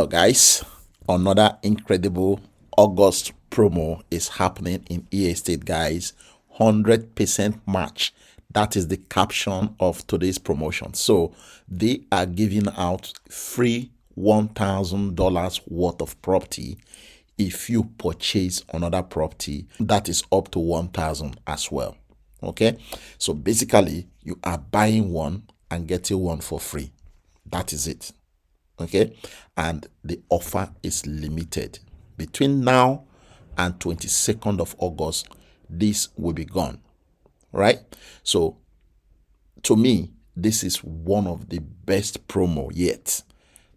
guys, another incredible August promo is happening in eEstate, guys. 100% match. That is the caption of today's promotion. So they are giving out free $1,000 worth of property if you purchase another property that is up to 1,000 as well. Okay, so basically you are buying one and getting one for free. That is it. Okay, and the offer is limited between now and 22nd of August. This will be gone, right? So to me, this is one of the best promo yet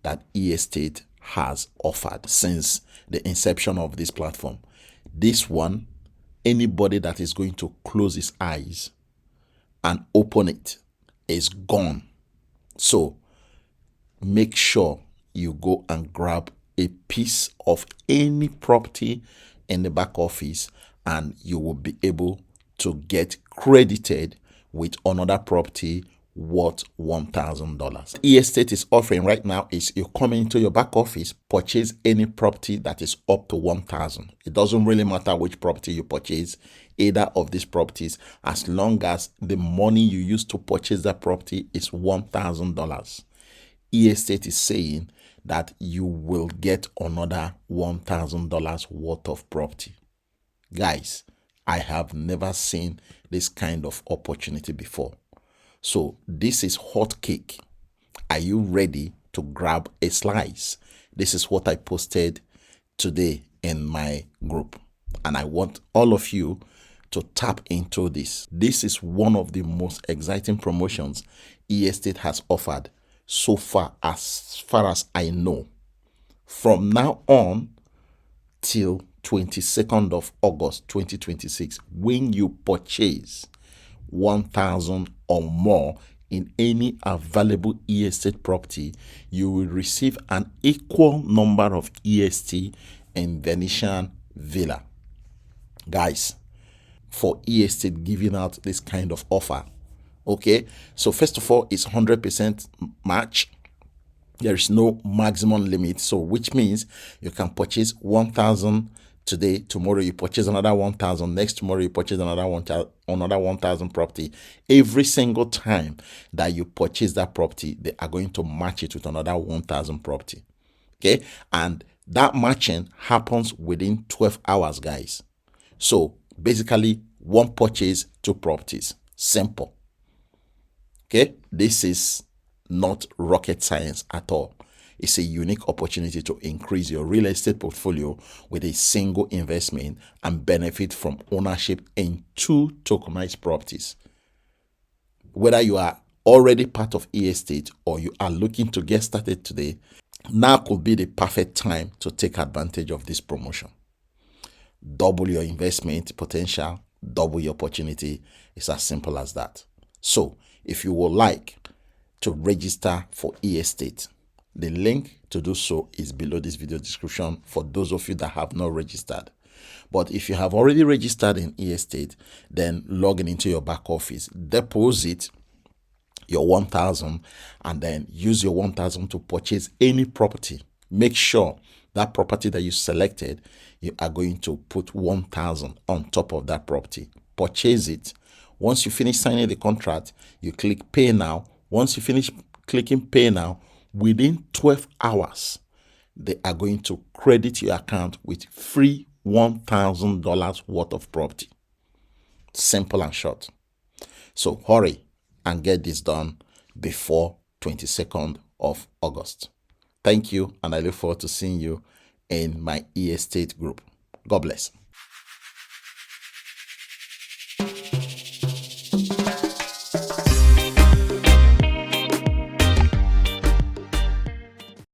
that eEstate has offered since the inception of this platform. This one, anybody that is going to close his eyes and open it is gone. So make sure you go and grab a piece of any property in the back office and you will be able to get credited with another property worth $1,000. eEstate is offering right now is you come into your back office, purchase any property that is up to 1,000. It doesn't really matter which property you purchase, either of these properties, as long as the money you use to purchase that property is $1,000. eEstate is saying that you will get another $1,000 worth of property. Guys, I have never seen this kind of opportunity before. So this is hot cake. Are you ready to grab a slice? This is what I posted today in my group, and I want all of you to tap into this. This is one of the most exciting promotions eEstate has offered so far as I know. From now on till 22nd of August 2026, when you purchase 1,000 or more in any available eEstate property, you will receive an equal number of EST in Venetian Villa. Guys, for eEstate giving out this kind of offer, okay, so first of all, it's 100% match. There is no maximum limit, so which means you can purchase 1,000 today, tomorrow you purchase another 1,000, next tomorrow you purchase another 1,000 property. Every single time that you purchase that property, they are going to match it with another 1,000 property. Okay, and that matching happens within 12 hours, guys. So basically, one purchase, two properties. Simple. Okay, this is not rocket science at all. It's a unique opportunity to increase your real estate portfolio with a single investment and benefit from ownership in 2 tokenized properties. Whether you are already part of eEstate or you are looking to get started today, now could be the perfect time to take advantage of this promotion. Double your investment potential, double your opportunity. It's as simple as that. So if you would like to register for eEstate, the link to do so is below this video description for those of you that have not registered. But if you have already registered in eEstate, then log into your back office, deposit your 1,000 and then use your 1,000 to purchase any property. Make sure that property that you selected, you are going to put 1,000 on top of that property. Purchase it. Once you finish signing the contract, you click pay now. Once you finish clicking pay now, within 12 hours, they are going to credit your account with free $1,000 worth of property. Simple and short. So hurry and get this done before 22nd of August. Thank you, and I look forward to seeing you in my eEstate group. God bless.